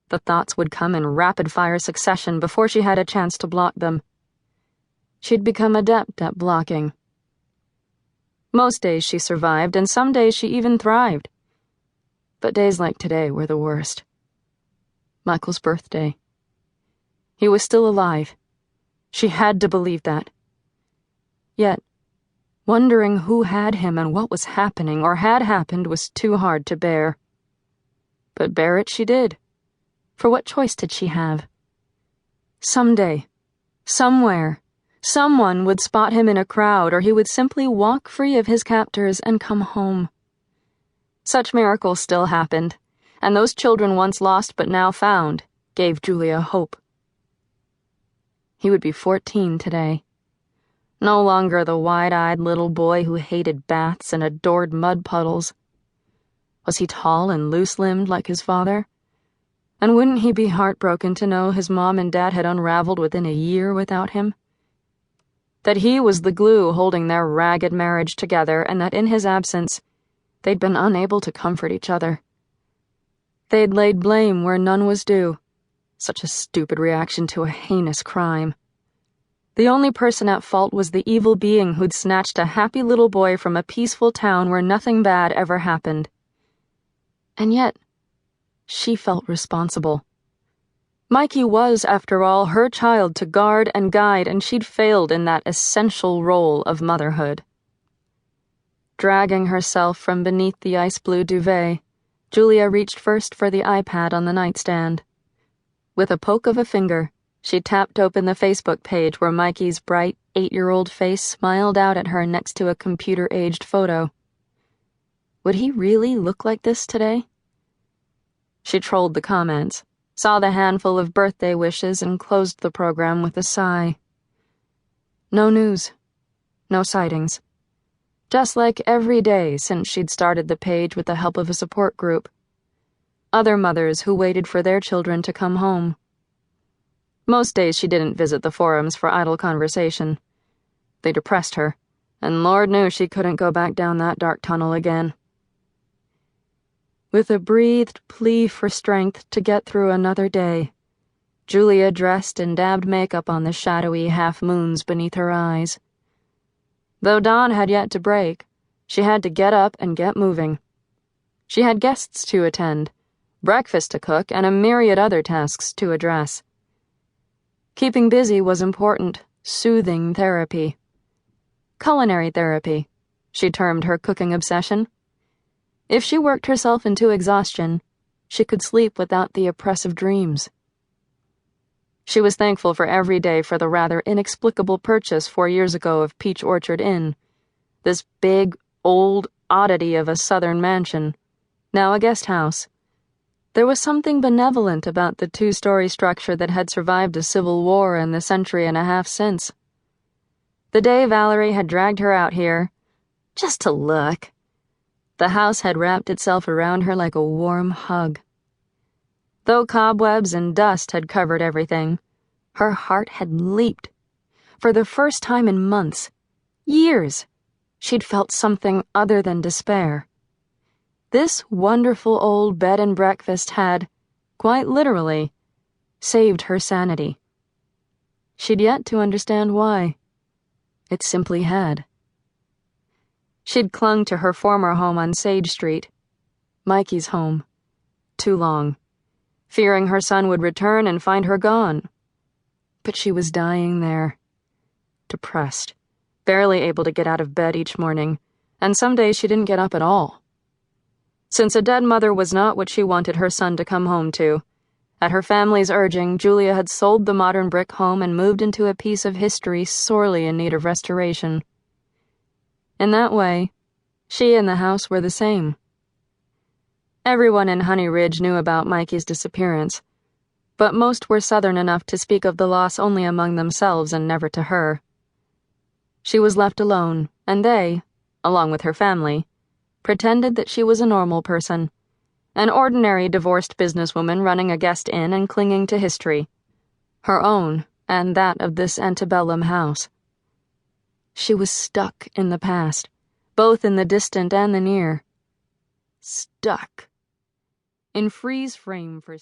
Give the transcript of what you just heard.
The thoughts would come in rapid-fire succession before she had a chance to block them. She'd become adept at blocking. Most days she survived, and some days she even thrived. But days like today were the worst. Michael's birthday. He was still alive. She had to believe that. Yet, wondering who had him and what was happening or had happened was too hard to bear. But bear it she did. For what choice did she have? Someday, somewhere, someone would spot him in a crowd, or he would simply walk free of his captors and come home. Such miracles still happened, and those children once lost but now found gave Julia hope. He would be 14 today. No longer the wide-eyed little boy who hated baths and adored mud puddles. Was he tall and loose-limbed like his father? And wouldn't he be heartbroken to know his mom and dad had unraveled within a year without him? That he was the glue holding their ragged marriage together, and that in his absence, they'd been unable to comfort each other. They'd laid blame where none was due. Such a stupid reaction to a heinous crime. The only person at fault was the evil being who'd snatched a happy little boy from a peaceful town where nothing bad ever happened. And yet, she felt responsible. Mikey was, after all, her child to guard and guide, and she'd failed in that essential role of motherhood. Dragging herself from beneath the ice-blue duvet, Julia reached first for the iPad on the nightstand. With a poke of a finger, she tapped open the Facebook page where Mikey's bright 8-year-old face smiled out at her next to a computer-aged photo. Would he really look like this today? She trolled the comments, saw the handful of birthday wishes, and closed the program with a sigh. No news. No sightings. Just like every day since she'd started the page with the help of a support group. Other mothers who waited for their children to come home. Most days she didn't visit the forums for idle conversation. They depressed her, and Lord knew she couldn't go back down that dark tunnel again. With a breathed plea for strength to get through another day, Julia dressed and dabbed makeup on the shadowy half-moons beneath her eyes. Though dawn had yet to break, she had to get up and get moving. She had guests to attend, breakfast to cook, and a myriad other tasks to address. Keeping busy was important, soothing therapy. Culinary therapy, she termed her cooking obsession. If she worked herself into exhaustion, she could sleep without the oppressive dreams. She was thankful for every day for the rather inexplicable purchase 4 years ago of Peach Orchard Inn, this big, old oddity of a southern mansion, now a guest house. There was something benevolent about the 2-story structure that had survived a civil war in the century and a half since. The day Valerie had dragged her out here, just to look, the house had wrapped itself around her like a warm hug. Though cobwebs and dust had covered everything, her heart had leaped. For the first time in months, years, she'd felt something other than despair. This wonderful old bed and breakfast had, quite literally, saved her sanity. She'd yet to understand why. It simply had. She'd clung to her former home on Sage Street, Mikey's home, too long, fearing her son would return and find her gone. But she was dying there, depressed, barely able to get out of bed each morning, and some days she didn't get up at all. Since a dead mother was not what she wanted her son to come home to, at her family's urging, Julia had sold the modern brick home and moved into a piece of history sorely in need of restoration. In that way, she and the house were the same. Everyone in Honey Ridge knew about Mikey's disappearance, but most were Southern enough to speak of the loss only among themselves and never to her. She was left alone, and they, along with her family, pretended that she was a normal person, an ordinary divorced businesswoman running a guest inn and clinging to history, her own and that of this antebellum house. She was stuck in the past, both in the distant and the near. Stuck. In freeze frame for